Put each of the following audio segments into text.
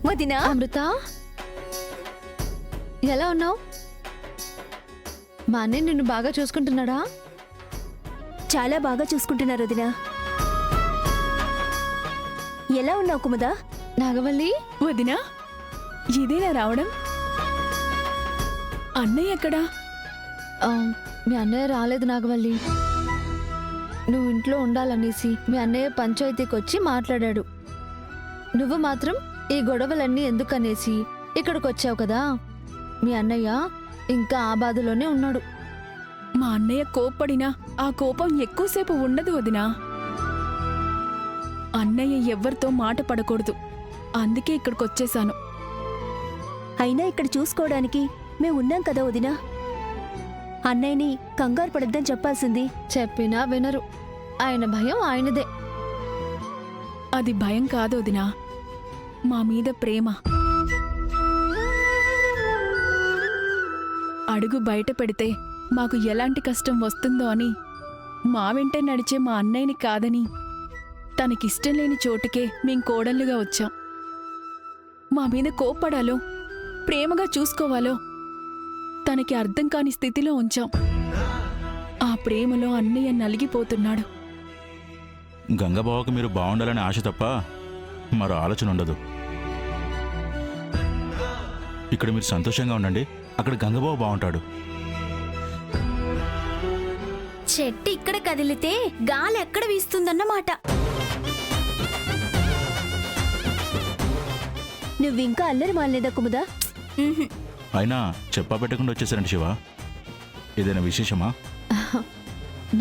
వదినా. అమృత, ఎలా ఉన్నావు? మా అన్నయ్య నిన్ను బాగా చూసుకుంటున్నాడా? చాలా బాగా చూసుకుంటున్నారు వదినా. ఎలా ఉన్నావు కుముదా? నాగవల్లి, వదినా, ఇదేనా రావడం? అన్నయ్య ఎక్కడా? మీ అన్నయ్య రాలేదు నాగవల్లి. నువ్వు ఇంట్లో ఉండాలనేసి మీ అన్నయ్య పంచాయతీకి వచ్చి మాట్లాడాడు. నువ్వు మాత్రం ఈ గొడవలన్నీ ఎందుకనేసి ఇక్కడికి వచ్చావు కదా. మీ అన్నయ్య ఇంకా ఆ బాధలోనే ఉన్నాడు. మా అన్నయ్య కోప్పడినా ఆ కోపం ఎక్కువసేపు ఉండదు వదినా. అన్నయ్య ఎవ్వరితో మాట పడకూడదు, అందుకే ఇక్కడికొచ్చేశాను. అయినా ఇక్కడ చూసుకోవడానికి మేమున్నాం కదా వదినా. అన్నయ్యని కంగారు పడద్దని చెప్పాల్సింది. చెప్పినా వినరు. ఆయన భయం ఆయనదే. అది భయం కాదు వదినా, మా మీద ప్రేమ. అడుగు బయట పెడితే మాకు ఎలాంటి కష్టం వస్తుందో అని మా వెంటే నడిచే మా అన్నయ్యని కాదని తనకిష్టం లేని చోటుకే మేం కోడళ్ళుగా వచ్చాం. మా మీద కోప్పడాలో ప్రేమగా చూసుకోవాలో తనకి అర్థం కాని స్థితిలో ఉంచాం. ఆ ప్రేమలో అన్నయ్య నలిగిపోతున్నాడు. గంగబావకు మీరు బాగుండాలనే ఆశ తప్ప మరో ఆలోచన ఉండదు. ఇక్కడ మీరు సంతోషంగా ఉండండి, అక్కడ గంగబావ బాగుంటాడు. చెట్టు ఇక్కడ కదిలితే గాలి ఎక్కడ వీస్తుందన్నమాట. నువ్వింకా అల్లరి మాలేదా కుముదా? అయినా చెప్పా పెట్టకుండా వచ్చేసారండి శివ. ఏదైనా విశేషమా?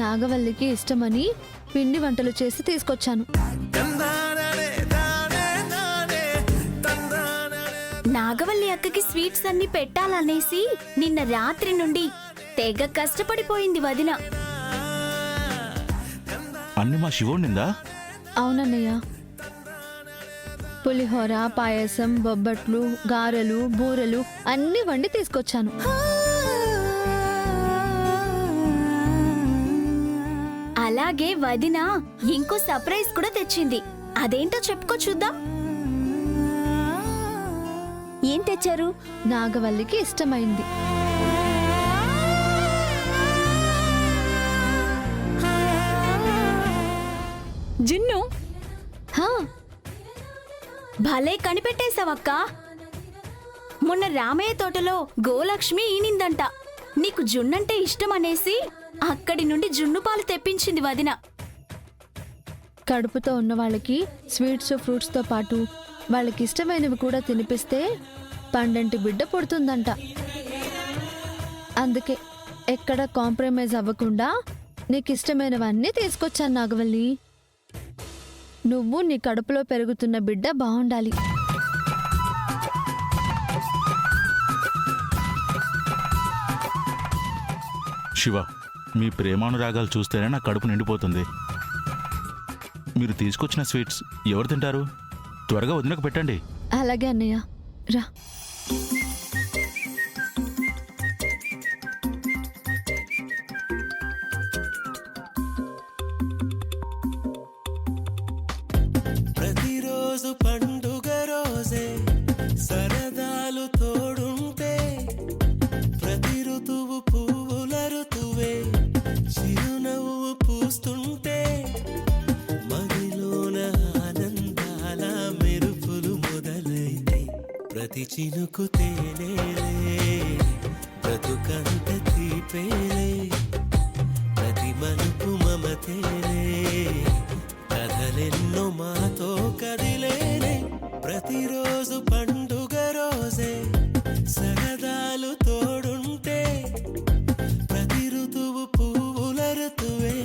నాగవల్లికి ఇష్టమని పిండి వంటలు చేసి తీసుకొచ్చాను. నాగవల్లి అక్కకి స్వీట్స్ అన్ని పెట్టాలనేసి నిన్న రాత్రి నుండి తెగ కష్టపడిపోయింది వదిన. అన్ని మా శివుడినిందా? అవునన్నయ్య. పులిహోర, పాయసం, బొబ్బట్లు, గారెలు, బూరెలు అన్నీ వండి తీసుకొచ్చాను. అలాగే వదిన ఇంకో సర్ప్రైజ్ కూడా తెచ్చింది. అదేంటో చెప్పుకో చూద్దాం. ఏం తెచ్చారు? నాగవల్లికి ఇష్టమైంది. జిన్ను, హా, భలే కనిపెట్టేశావక్క. మొన్న రామయ్య తోటలో గోలక్ష్మి ఈనిందంట. నీకు జున్నంటే ఇష్టమనేసి అక్కడి నుండి జున్ను పాలు తెప్పించింది వదిన. కడుపుతో ఉన్న వాళ్ళకి స్వీట్స్, ఫ్రూట్స్తో పాటు వాళ్ళకి ఇష్టమైనవి కూడా తినిపిస్తే పండంటి బిడ్డ పుడుతుందంట. అందుకే ఎక్కడ కాంప్రమైజ్ అవ్వకుండా నీకు ఇష్టమైనవన్నీ తీసుకొచ్చాను నాగవల్లి. నువ్వు నీ కడుపులో పెరుగుతున్న బిడ్డ బాగుండాలి. శివ, మీ ప్రేమానురాగాలు చూస్తేనే నా కడుపు నిండిపోతుంది. మీరు తీసుకొచ్చిన స్వీట్స్ ఎవరు తింటారు? త్వరగా వదినకు పెట్టండి. అలాగే అన్నయ్య, రా. ప్రతిరోజు పండుగ రోజే సరదాలు తోడుంటే, ప్రతి ఋతువు పువ్వుల ఋతువే చిరునవ్వు పూస్తుంటే, మదిలోన ఆనందాల మెరుపులు మొదలైతే, ప్రతి చినుకు తేనేలే బ్రతుకంత తీపేలే, ప్రతి మలుపు మమతేలే కథలెన్నో మాతో కదిలేనే. ప్రతిరోజు పండుగ రోజే సరదాలు తోడుంటే, ప్రతి ఋతువు పువ్వుల ఋతువే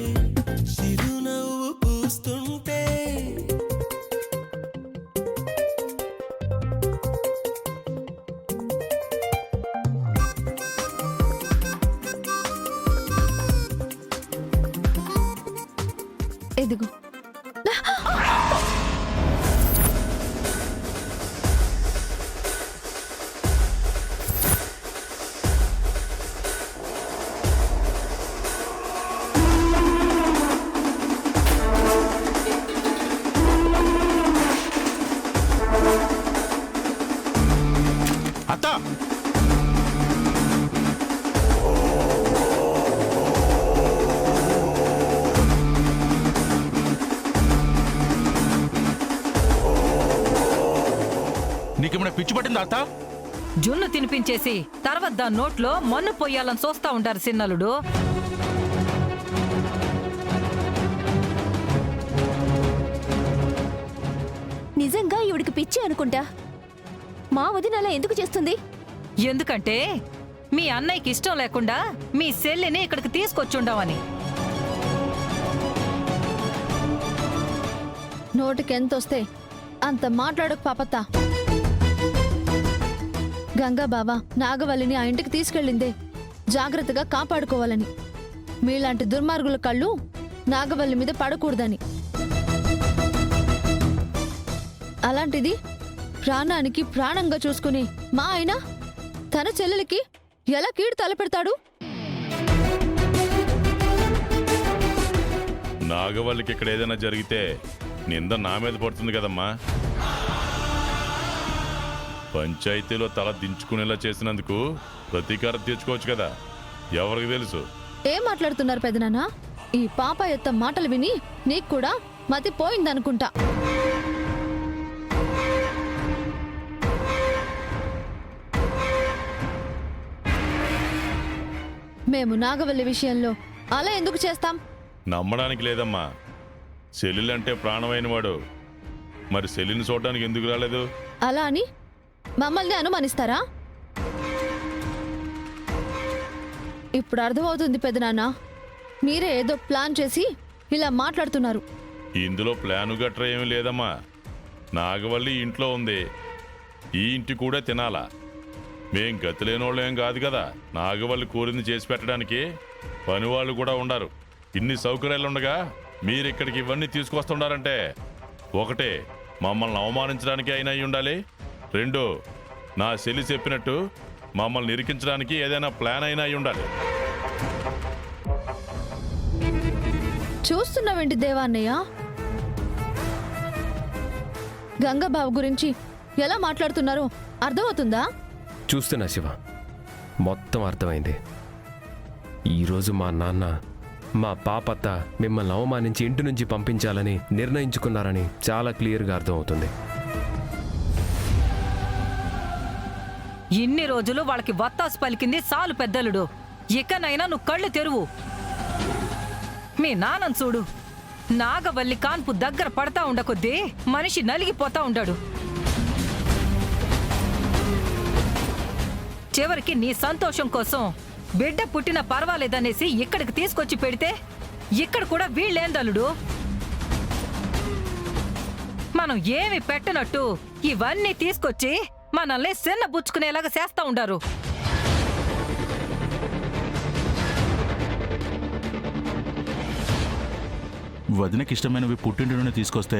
చిరునవ్వు పూస్తుంటే. ఎదుగు. అత్త! నీకేమైనా పిచ్చి పట్టిందా అత్త? జున్ను తినిపించేసి తర్వాత దాని నోట్లో మన్ను పొయ్యాలని చూస్తా ఉంటారు సిన్నలుడు. నిజంగా ఈవిడికి పిచ్చి అనుకుంటా. మా వదిన అలా ఎందుకు చేస్తుంది? ఎందుకంటే మీ అన్నయ్యకి ఇష్టం లేకుండా మీ సెల్లిని ఇక్కడికి తీసుకొచ్చుండవని. నోటికి ఎంతొస్తే అంత మాట్లాడకు పాపత్త. గంగా బావ నాగవల్లిని ఆ ఇంటికి తీసుకెళ్ళిందే జాగ్రత్తగా కాపాడుకోవాలని. మీలాంటి దుర్మార్గుల కళ్ళు నాగవల్లి మీద పడకూడదని. అలాంటిది ప్రాణానికి ప్రాణంగా చూసుకుని మా ఆయన తన చెల్లెలికి ఎలా కీడు తలపెడతాడు? నాగవల్లికి ఇక్కడ ఏదైనా జరిగితే నింద నా మీద పడుతుంది కదమ్మా. పంచాయతీలో తల దించుకునేలా చేసినందుకు ప్రతీకారం తీర్చుకోవచ్చు కదా. ఎవరికి తెలుసు? ఏం మాట్లాడుతున్నారు పెదనాన్న? ఈ పాప ఎత్త మాటలు విని నీకు కూడా మతి పోయిందనుకుంటా. మేము నాగవల్లి విషయంలో అలా ఎందుకు చేస్తాం? నమ్మడానికి లేదమ్మా. సెల్లులంటే ప్రాణమైన వాడు మరి సెల్లిని చూడడానికి ఎందుకు రాలేదు? అలా అని మమ్మల్ని అనుమానిస్తారా? ఇప్పుడు అర్థమవుతుంది పెదనాన్న, మీరే ఏదో ప్లాన్ చేసి ఇలా మాట్లాడుతున్నారు. ఇందులో ప్లాను గట్రా ఏమీ లేదమ్మా. నాగవల్లి ఇంట్లో ఉంది, ఈ ఇంటి కూడా తినాలా. మేం గతిలేనోళ్ళేం కాదు కదా. నాగవల్లి కోరింది చేసి పెట్టడానికి పనివాళ్ళు కూడా ఉండరు. ఇన్ని సౌకర్యాలుండగా మీరిక్కడికి ఇవన్నీ తీసుకొస్తుండారంటే ఒకటే మమ్మల్ని అవమానించడానికి అయినా అయి ఉండాలి, రెండు నా చెల్లి చెప్పినట్టు మమ్మల్ని ఇరికించడానికి ఏదైనా ప్లాన్ అయినా అయి ఉండాలి. చూస్తున్నావేంటి దేవాన్నయ్య? గంగాబాబు గురించి ఎలా మాట్లాడుతున్నారో అర్థమవుతుందా? చూస్తున్నా శివ, మొత్తం అర్థమైంది. ఈరోజు మా నాన్న మా పాపత్త మిమ్మల్ని అవమానించి ఇంటి నుంచి పంపించాలని నిర్ణయించుకున్నారని చాలా క్లియర్గా అర్థమవుతుంది. ఇన్ని రోజులు వాళ్ళకి వత్తాసు పలికింది సాలు పెద్దలుడు. ఇకనైనా నువ్వు కళ్ళు తెరువు. మీ నాన్నను చూడు, నాగవల్లి కాన్పు దగ్గర పడతా ఉండకొద్దీ మనిషి నలిగిపోతా ఉంటాడు. చివరికి నీ సంతోషం కోసం బిడ్డ పుట్టిన పర్వాలేదనేసి ఇక్కడికి తీసుకొచ్చి పెడితే ఇక్కడ కూడా వీళ్ళేందలుడు. మనం ఏమి పెట్టనట్టు ఇవన్నీ తీసుకొచ్చి మనల్ని చిన్న బుచ్చుకునేలాగా చేస్తా ఉండారు. వదినకి ఇష్టమైనవి పుట్టింటిలోనే తీసుకొస్తే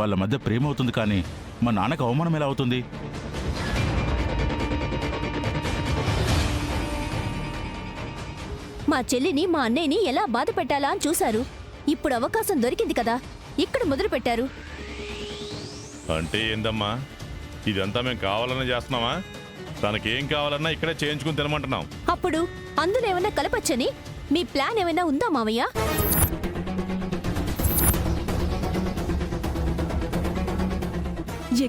వాళ్ళ మధ్య ప్రేమ అవుతుంది, కానీ మా నాన్నకు అవమానం ఎలా అవుతుంది? మా చెల్లిని మా అన్నయ్యని ఎలా బాధ పెట్టాలా అని చూశారు. ఇప్పుడు అవకాశం దొరికింది కదా, ఇక్కడ మొదలు పెట్టారు. అంటే ఏందమ్మా, ఇదంతా మేము కావాలన్నా చేస్తున్నామా? తనకేం కావాలన్నా ఇక్కడే చేయించుకుని తినమంటున్నాం. అప్పుడు అందులో ఏమైనా కలపచ్చని మీ ప్లాన్ ఏమైనా ఉందా మావయ్య?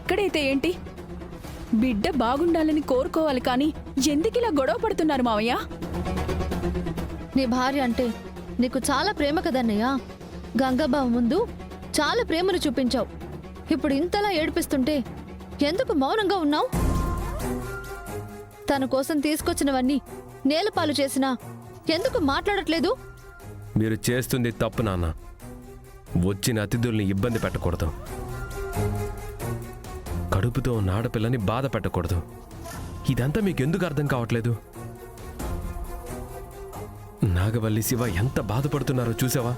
ఎక్కడైతే ఏంటి, బిడ్డ బాగుండాలని కోరుకోవాలి, కానీ ఎందుకిలా గొడవ పడుతున్నారు మావయ్య? నీ భార్య అంటే నీకు చాలా ప్రేమ కదన్నయ్య. గంగాబాబు ముందు చాలా ప్రేమను చూపించావు. ఇప్పుడు ఇంతలా ఏడిపిస్తుంటే ఎందుకు మౌనంగా ఉన్నావు? తన కోసం తీసుకొచ్చినవన్నీ నేలపాలు చేసినా ఎందుకు మాట్లాడట్లేదు? మీరు చేస్తుంది తప్పు నాన్న. వచ్చిన అతిథుల్ని ఇబ్బంది పెట్టకూడదు, కడుపుతో ఉన్న ఆడపిల్లని బాధ పెట్టకూడదు. ఇదంతా మీకు ఎందుకు అర్థం కావట్లేదు? నాగవల్లి శివ ఎంత బాధపడుతున్నారో చూసావా?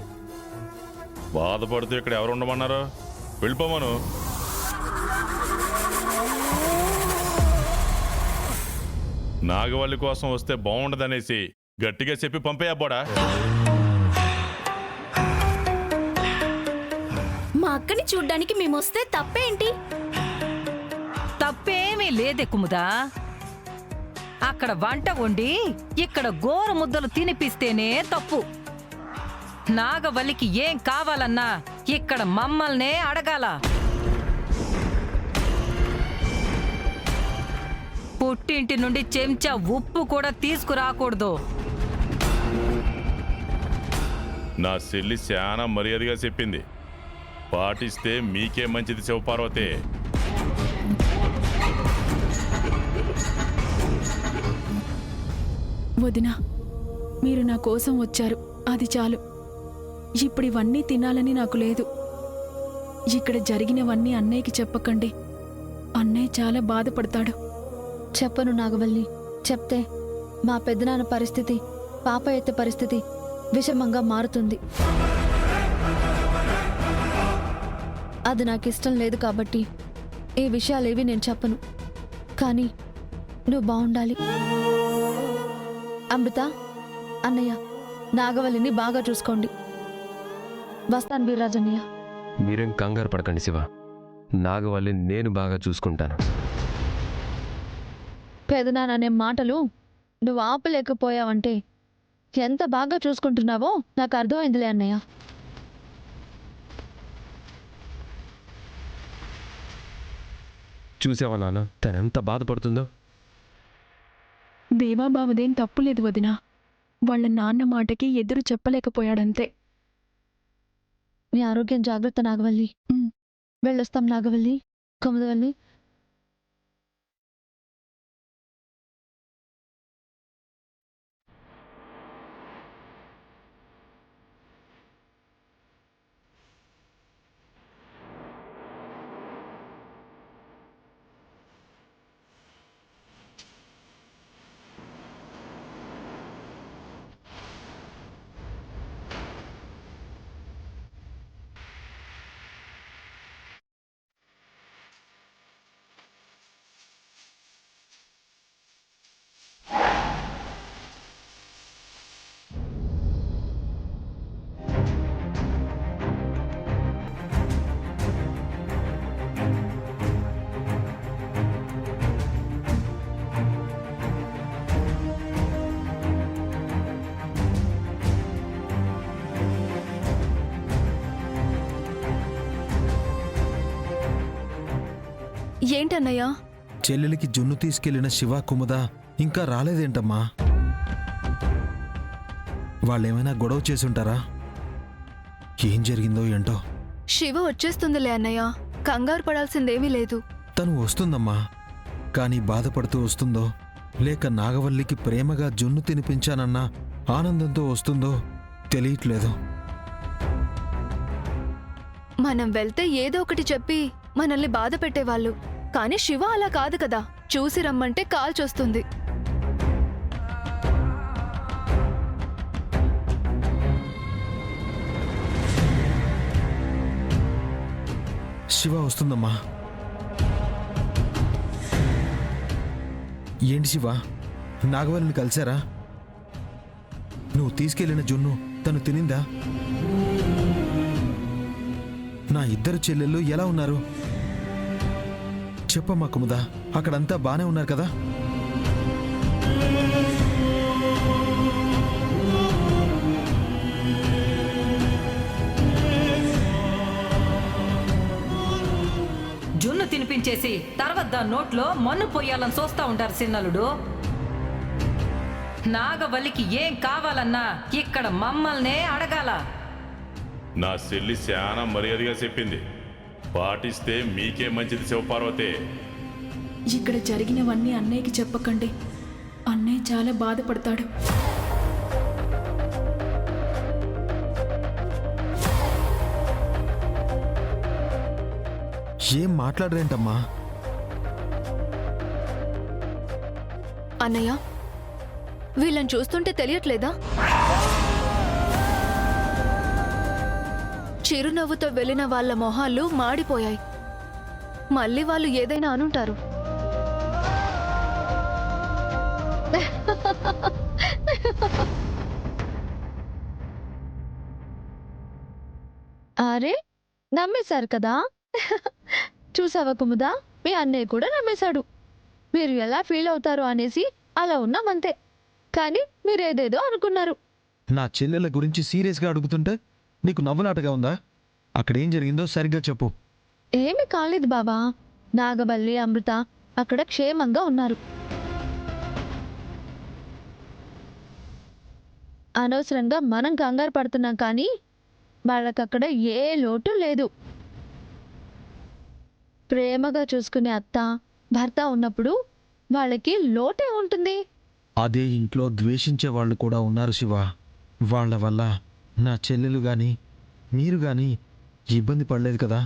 బాధపడుతూ ఇక్కడ ఎవరు ఉండమన్నారో? వెళ్ళిపోమను. నాగవల్లి కోసం వస్తే బాగుండదనేసి గట్టిగా చెప్పి పంపేయబ్బోడా. మా అక్కని చూడ్డానికి మేమొస్తే తప్పేంటి? తప్పేమీ లేదే కుముదా. అక్కడ వంట వండి ఇక్కడ గోరు ముద్దలు తినిపిస్తేనే తప్పు. నాగవల్లికి ఏం కావాలన్నా ఇక్కడ మమ్మల్నే అడగాల. పుట్టింటి నుండి చెంచా ఉప్పు కూడా తీసుకురాకూడదు. నా చెల్లి చాలా మర్యాదగా చెప్పింది. పాటిస్తే మీకే మంచిది శివపార్వతి. వదినా, మీరు నా కోసం వచ్చారు, అది చాలు. ఇప్పుడు ఇవన్నీ తినాలని నాకు లేదు. ఇక్కడ జరిగినవన్నీ అన్నయ్యకి చెప్పకండి. అన్నయ్య చాలా బాధపడతాడు. చెప్పను నాగవల్లి. చెప్తే మా పెద్దనాన్న పరిస్థితి, పాప ఎత్తే పరిస్థితి విషమంగా మారుతుంది. అది నాకు ఇష్టం లేదు కాబట్టి ఈ విషయాలేవి నేను చెప్పను. కానీ నువ్వు బాగుండాలి. అమృత, అన్నయ్య, నాగవల్లిని బాగా చూసుకోండి. వస్తాను వీర్రాజన్నయ్య. మీరేం కంగారు పడకండి శివ, నాగవల్లి నేను బాగా చూసుకుంటాను. పెదనాన్న అనే మాటలు నువ్వు ఆపలేకపోయావంటే ఎంత బాగా చూసుకుంటున్నావో నాకు అర్థమైందిలే అన్నయ్య. చూసావా నాన్న తనెంత బాధపడుతుందో? దేవాబావదేం తప్పులేదు వదినా. వాళ్ళ నాన్న మాటకి ఎదురు చెప్పలేకపోయాడంతే. మీ ఆరోగ్యం జాగ్రత్త నాగవల్లి. వెళ్ళొస్తాం నాగవల్లి, కుముదవల్లి. ఏంటన్నయ్యా? చెల్లెలికి జున్ను తీసుకెళ్లిన శివ, కుముద ఇంకా రాలేదేంటమ్మా? వాళ్ళేమైనా గొడవ చేసుంటారా? ఏం జరిగిందో ఏంటో. శివ వచ్చేస్తుందిలే అన్నయ్య, కంగారు పడాల్సిందేమీ లేదు. తను వస్తుందమ్మా, కానీ బాధపడుతూ వస్తుందో లేక నాగవల్లికి ప్రేమగా జున్ను తినిపించానన్న ఆనందంతో వస్తుందో తెలియట్లేదు. మనం వెళ్తే ఏదో ఒకటి చెప్పి మనల్ని బాధ పెట్టేవాళ్ళు. కానీ శివ అలా కాదు కదా, చూసి రమ్మంటే కాల్చొస్తుంది. శివ వస్తుందమ్మా. ఏంటి శివ, నాగవల్లిని కలిశారా? నువ్వు తీసుకెళ్లిన జున్ను తను తినిందా? నా ఇద్దరు చెల్లెళ్ళు ఎలా ఉన్నారు చెప్పమ్మా కుముదా. అక్కడంతా బానే ఉన్నారు కదా? జున్ను తినిపించేసి తర్వాత దాని నోట్లో మన్ను పొయ్యాలని చూస్తా ఉంటారు చిన్నలుడు. నాగవల్లికి ఏం కావాలన్నా ఇక్కడ మమ్మల్నే అడగాల. నా చెల్లి చాలా మర్యాదగా చెప్పింది. పాటిస్తే మీకే మంచిది శివపార్వతి. ఇక్కడ జరిగినవన్నీ అన్నయ్యకి చెప్పకండి. అన్నయ్య చాలా బాధపడతాడు. ఏం మాట్లాడరేంటమ్మా? అన్నయ్య, వీళ్ళని చూస్తుంటే తెలియట్లేదా? చిరునవ్వుతో వెళ్ళిన వాళ్ళ మొహాలు మాడిపోయాయి. మళ్ళీ వాళ్ళు ఏదైనా అనుంటారు. అరే, నమ్మేశారు కదా? చూసావా కుముదా, మీ అన్నయ్య కూడా నమ్మేశాడు. మీరు ఎలా ఫీల్ అవుతారు అనేసి అలా ఉన్నామంతే. కానీ మీరేదేదో అనుకున్నారు. నా చెల్లెల గురించి సీరియస్గా అడుగుతుంటే నీకు నవ్వులాటగా ఉందా? అక్కడ ఏం జరిగిందో సరిగ్గా చెప్పు. ఏమీ కాలేదు బావా. నాగవల్లి, అమృత అక్కడ క్షేమంగా ఉన్నారు. అనవసరంగా మనం కంగారు పడుతున్నాం, కానీ వాళ్ళకక్కడ ఏ లోటు లేదు. ప్రేమగా చూసుకునే అత్త, భర్త ఉన్నప్పుడు వాళ్ళకి లోటే ఉంటుంది. అదే ఇంట్లో ద్వేషించే వాళ్ళు కూడా ఉన్నారు శివ. వాళ్ళ వల్ల నా చెల్లెలు కానీ మీరు కానీ ఇబ్బంది పడలేదు కదా.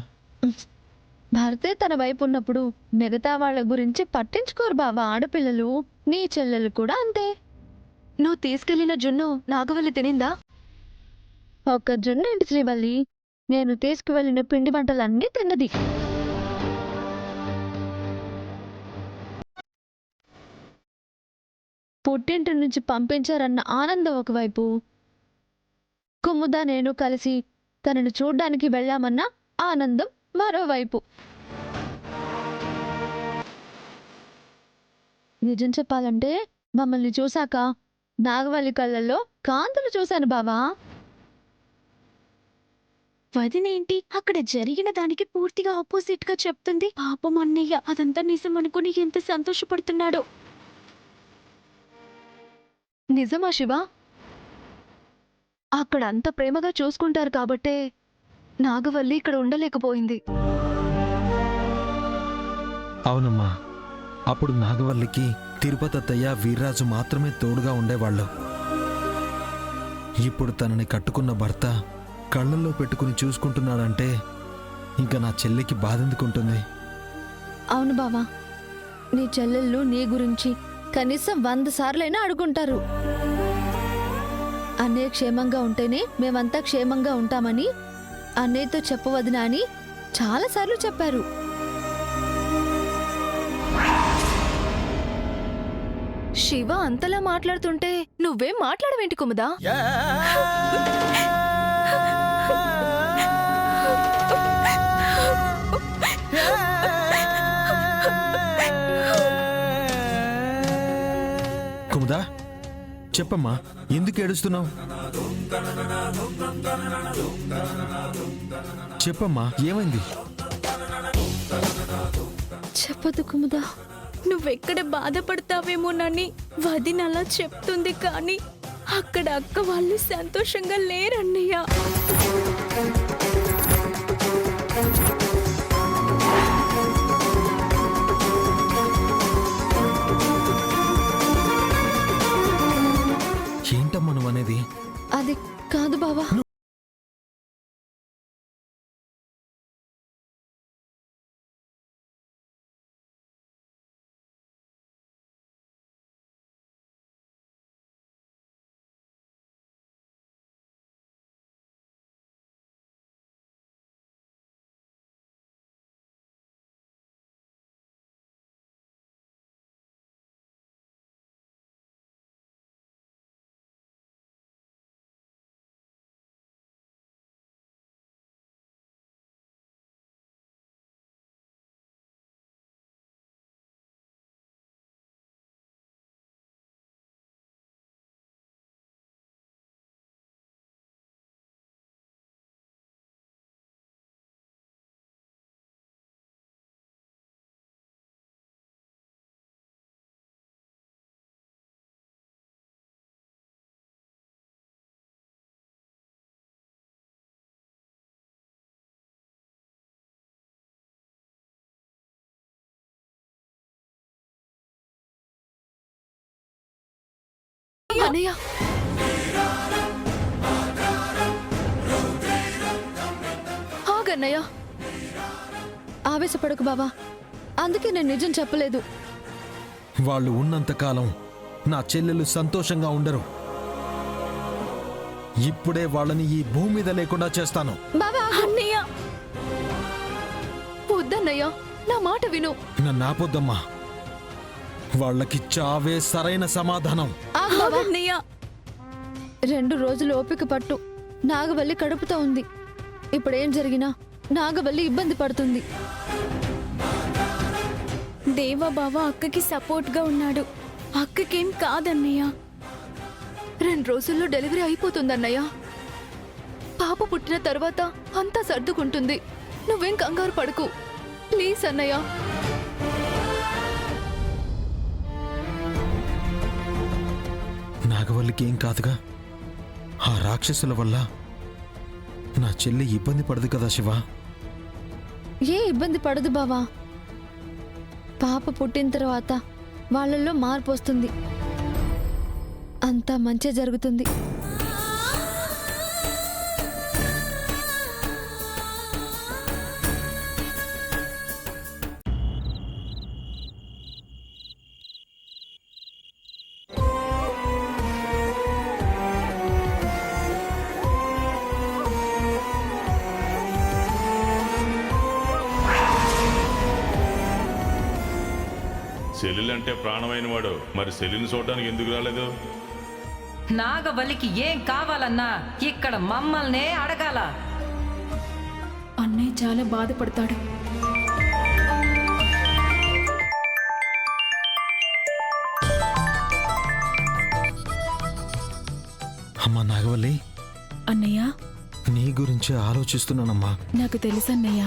భర్తే తన వైపు ఉన్నప్పుడు మిగతా వాళ్ళ గురించి పట్టించుకోరు బావా ఆడపిల్లలు. నీ చెల్లెలు కూడా అంతే. నువ్వు తీసుకెళ్లిన జున్ను నాగవల్లి తినిందా? ఒక్క జున్ను ఏంటి శ్రీవల్లి, నేను తీసుకువెళ్ళిన పిండి వంటలన్నీ తిన్నది. పుట్టింటి నుంచి పంపించారన్న ఆనందం ఒకవైపు, కుముద నేను కలిసి తనను చూడ్డానికి వెళ్ళామన్న ఆనందం మరోవైపు. నిజం చెప్పాలంటే మమ్మల్ని చూశాక నాగవల్లి కళ్ళల్లో కాంతులు చూశాను బావా. వదినేంటి అక్కడ జరిగిన దానికి పూర్తిగా ఆపోజిట్ గా చెప్తుంది. పాపం అన్నయ్య అదంతా నిజం అనుకుని ఎంత సంతోషపడుతున్నాడో. నిజమా శివ? అక్కడ అంత ప్రేమగా చూసుకుంటారు కాబట్టే నాగవల్లి ఇక్కడ ఉండలేకపోయింది. అవునమ్మా, అప్పుడు నాగవల్లికి తిరుపతి అత్తయ్య, వీర్రాజు మాత్రమే తోడుగా ఉండేవాళ్ళు. ఇప్పుడు తనని కట్టుకున్న భర్త కళ్ళల్లో పెట్టుకుని చూసుకుంటున్నాడంటే ఇంకా నా చెల్లికి బాధెందుకుంటుంది? అవును బావా, నీ చెల్లెళ్ళు నీ గురించి కనీసం 100 సార్లైనా అడుగుంటారు. అన్నయ్య క్షేమంగా ఉంటేనే మేమంతా క్షేమంగా ఉంటామని అన్నయ్యతో చెప్పవదినా అని చాలాసార్లు చెప్పారు. శివ అంతలా మాట్లాడుతుంటే నువ్వేం మాట్లాడవేంటి కుముదా? కుముదా, చెప్పమ్మా, ఎందుకు ఏడుస్తున్నావు? చెప్పమ్మా, ఏమైంది? చెప్పదు కుముదా. నువ్వెక్కడ బాధపడతావేమోనని వదినలా చెప్తుంది, కానీ అక్కడ అక్క వాళ్ళు సంతోషంగా లేరన్నయ్య. ఏంటమ్మా నువ్వు అనేది? అది కాదు బావా. అన్నయ్య, ఆగన్నయ్య, ఆవేశపడకు బావా. అందుకే నేను నిజం చెప్పలేదు. వాళ్ళు ఉన్నంతకాలం నా చెల్లెలు సంతోషంగా ఉండరు. ఇప్పుడే వాళ్ళని ఈ భూమి మీద లేకుండా చేస్తాను. బావా అన్నయ్య, వద్దన్నయ్య, నా మాట విను. నన్ను ఆపొద్దమ్మా. వాళ్ళకి చావే సరైన సమాధానం. ఆగు బావా. అన్నయ్య 2 రోజులు ఓపిక పట్టు. నాగవల్లి కడుపుతో ఉంది. ఇప్పుడేం జరిగినా నాగవల్లి ఇబ్బంది పడుతుంది. దేవా బావ అక్కకి సపోర్ట్ గా ఉన్నాడు. అక్కకేం కాదన్నయ్య. 2 రోజుల్లో డెలివరీ అయిపోతుందన్నయ్య. పాప పుట్టిన తర్వాత అంతా సర్దుకుంటుంది. నువ్వేం కంగారు పడకు ప్లీజ్ అన్నయ్య. నాగవల్లికి ఏం కాదుగా? ఆ రాక్షసుల వల్ల నా చెల్లి ఇబ్బంది పడదు కదా శివ? ఏ ఇబ్బంది పడదు బావా. పాప పుట్టిన తర్వాత వాళ్ళల్లో మార్పు వస్తుంది. అంతా మంచి జరుగుతుంది. సెల్లులంటే ప్రాణమైన వాడు, మరి సెల్లుని చూడడానికి ఎందుకు రాలేదు? నాగవల్లికి ఏం కావాలన్నా ఇక్కడ మమ్మల్నే అడగాల. అన్నయ్య చాలా బాధపడతాడు. అమ్మా నాగవల్లి, అన్నయ్య నీ గురించి ఆలోచిస్తున్నానమ్మా. నాకు తెలుసన్నయ్య,